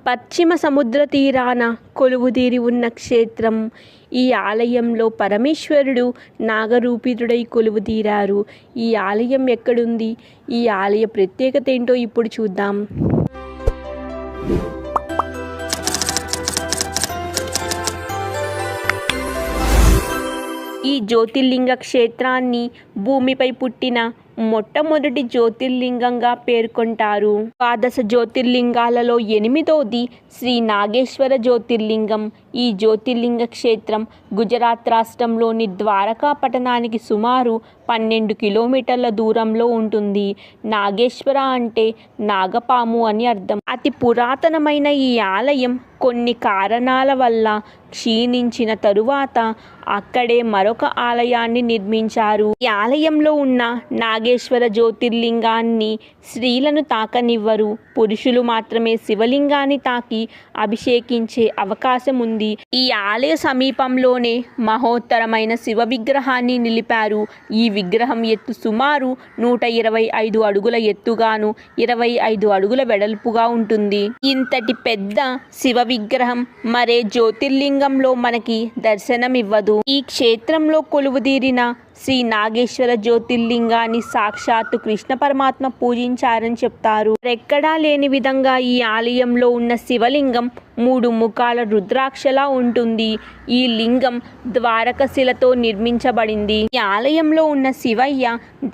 పశ్చిమ సముద్ర తీరాన కొలువుదీరి ఉన్న క్షేత్రం. ఈ ఆలయంలో పరమేశ్వరుడు నాగరూపితుడై కొలువుదీరారు. ఈ ఆలయం ఎక్కడుంది, ఈ ఆలయ ప్రత్యేకత ఏంటో ఇప్పుడు చూద్దాం. ఈ జ్యోతిర్లింగ క్షేత్రాన్ని భూమిపై పుట్టిన మొట్టమొదటి జ్యోతిర్లింగంగా పేర్కొంటారు. ద్వాదశ జ్యోతిర్లింగాలలో 8వది శ్రీ నాగేశ్వర జ్యోతిర్లింగం. ఈ జ్యోతిర్లింగ క్షేత్రం గుజరాత్ రాష్ట్రంలోని ద్వారకా పట్టణానికి సుమారు 12 కిలోమీటర్ల దూరంలో ఉంటుంది. నాగేశ్వర అంటే నాగపాము అని అర్థం. అతి పురాతనమైన ఈ ఆలయం కొన్ని కారణాల వల్ల క్షీణించిన తరువాత అక్కడే మరొక ఆలయాన్ని నిర్మించారు. ఈ ఆలయంలో ఉన్న నాగేశ్వర జ్యోతిర్లింగాన్ని స్త్రీలను తాకనివ్వరు. పురుషులు మాత్రమే శివలింగాన్ని తాకి అభిషేకించే అవకాశం ఉంది. ఈ ఆలయ సమీపంలోనే మహోత్తరమైన శివ విగ్రహాన్ని నిలిపారు. ఈ విగ్రహం ఎత్తు సుమారు 125 అడుగుల ఎత్తుగాను 25 అడుగుల వెడల్పుగా ఉంటుంది. ఇంతటి పెద్ద శివ విగ్రహం మరే జ్యోతిర్లింగంలో మనకి దర్శనమివ్వదు. ఈ క్షేత్రంలో కొలువుదీరిన శ్రీ నాగేశ్వర జ్యోతిర్లింగాన్ని సాక్షాత్తు కృష్ణ పరమాత్మ పూజించారని చెప్తారు. ఎక్కడా లేని విధంగా ఈ ఆలయంలో ఉన్న శివలింగం 3 ముఖాల రుద్రాక్షలా ఉంటుంది. ఈ లింగం ద్వారకశిలతో నిర్మించబడింది. ఈ ఆలయంలో ఉన్న శివయ్య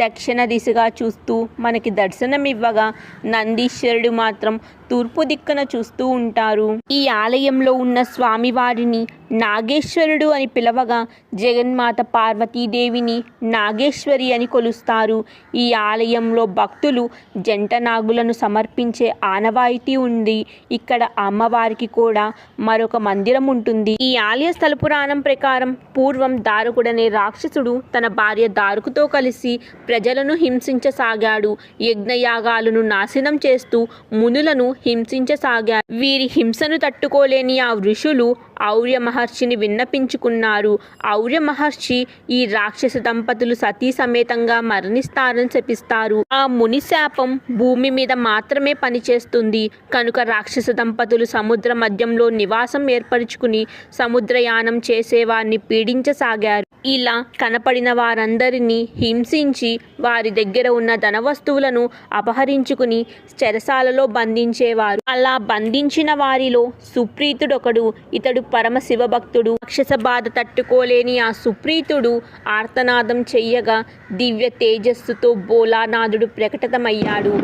దక్షిణ దిశగా చూస్తూ మనకి దర్శనమివ్వగా, నందీశ్వరుడు మాత్రం తూర్పు దిక్కున చూస్తూ ఉంటారు. ఈ ఆలయంలో ఉన్న స్వామివారిని నాగేశ్వరుడు అని పిలవగా, జగన్మాత పార్వతీదేవిని నాగేశ్వరి అని కొలుస్తారు. ఈ ఆలయంలో భక్తులు జంట నాగులను సమర్పించే ఆనవాయితీ ఉంది. ఇక్కడ అమ్మవారికి కూడా మరొక మందిరం ఉంటుంది. ఈ ఆలయ స్థల పురాణం ప్రకారం పూర్వం దారుకుడనే రాక్షసుడు తన భార్య దారుకుతో కలిసి ప్రజలను హింసించసాగాడు. యజ్ఞయాగాలను నాశనం చేస్తూ మునులను హింసించసాగాడు. వీరి హింసను తట్టుకోలేని ఆ ఋషులు ఔర్య మహర్షిని విన్నపించుకున్నారు. ఔర్య మహర్షి ఈ రాక్షస దంపతులు సతీ సమేతంగా మరణిస్తారని శపిస్తారు. ఆ ముని శాపం భూమి మీద మాత్రమే పనిచేస్తుంది కనుక రాక్షస దంపతులు సముద్ర మధ్యంలో నివాసం ఏర్పరచుకుని సముద్రయానం చేసేవారిని పీడించసాగారు. ఇలా కనపడిన వారందరినీ హింసించి వారి దగ్గర ఉన్న ధన వస్తువులను అపహరించుకుని చెరసాలలో బంధించేవారు. అలా బంధించిన వారిలో సుప్రీతుడొకడు. ఇతడు పరమ శివభక్తుడు. రాక్షస బాధ తట్టుకోలేని ఆ సుప్రీతుడు ఆర్తనాదం చెయ్యగా దివ్య తేజస్సుతో భోలానాథుడు ప్రకటితమయ్యాడు.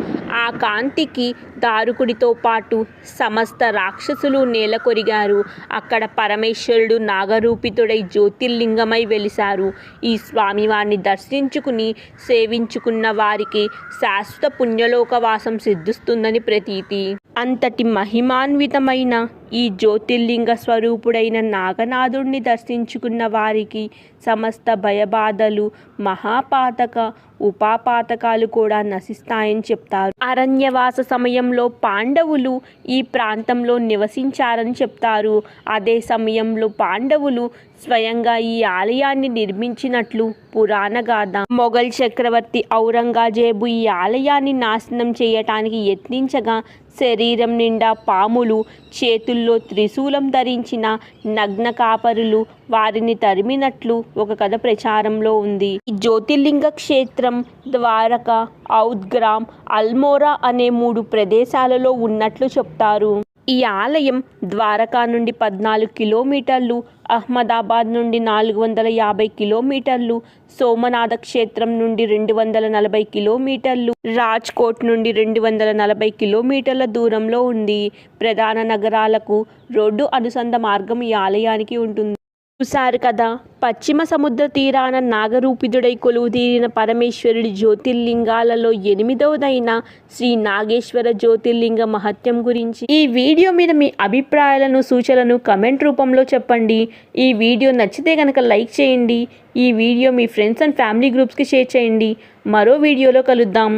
ఆ కాంతికి దారుకుడితో పాటు సమస్త రాక్షసులు నేలకొరిగారు. అక్కడ పరమేశ్వరుడు నాగరూపితుడై జ్యోతిర్లింగమై వెలిశారు. ఈ స్వామివారిని దర్శించుకుని సేవించుకున్న వారికి శాశ్వత పుణ్యలోకవాసం సిద్ధిస్తుందని ప్రతీతి. అంతటి మహిమాన్వితమైన ఈ జ్యోతిర్లింగ స్వరూపుడైన నాగనాథుడిని దర్శించుకున్న వారికి సమస్త భయబాధలు, మహాపాతక ఉపాపాతకాలు కూడా నశిస్తాయని చెప్తారు. అరణ్యవాస సమయంలో పాండవులు ఈ ప్రాంతంలో నివసించారని చెప్తారు. అదే సమయంలో పాండవులు స్వయంగా ఈ ఆలయాన్ని నిర్మించినట్లు పురాణ గాథ. మొఘల్ చక్రవర్తి ఔరంగజేబు ఈ ఆలయాన్ని నాశనం చేయటానికి యత్నించగా శరీరం నిండా పాములు, చేతుల్లో త్రిశూలం ధరించిన నగ్న కాపరులు వారిని తరిమినట్లు ఒక కథ ప్రచారంలో ఉంది. ఈ జ్యోతిర్లింగ క్షేత్రం ద్వారక, ఔద్గ్రామ్, అల్మోరా అనే 3 ప్రదేశాలలో ఉన్నట్లు చెప్తారు. ఈ ఆలయం ద్వారకా నుండి 14 కిలోమీటర్లు, అహ్మదాబాద్ నుండి 450 కిలోమీటర్లు, సోమనాథ క్షేత్రం నుండి 240 కిలోమీటర్లు, రాజ్కోట్ నుండి 240 కిలోమీటర్ల దూరంలో ఉంది. ప్రధాన నగరాలకు రోడ్డు అనుసంధ మార్గం ఈ ఆలయానికి ఉంటుంది. చూశారు కదా, పశ్చిమ సముద్ర తీరాన నాగరూపితుడై కొలువుదీరిన పరమేశ్వరుడి జ్యోతిర్లింగాలలో 8వదైన శ్రీ నాగేశ్వర జ్యోతిర్లింగ మహత్యం గురించి. ఈ వీడియో మీద మీ అభిప్రాయాలను, సూచనలను కమెంట్ రూపంలో చెప్పండి. ఈ వీడియో నచ్చితే కనుక లైక్ చేయండి. ఈ వీడియో మీ ఫ్రెండ్స్ అండ్ ఫ్యామిలీ గ్రూప్స్కి షేర్ చేయండి. మరో వీడియోలో కలుద్దాం.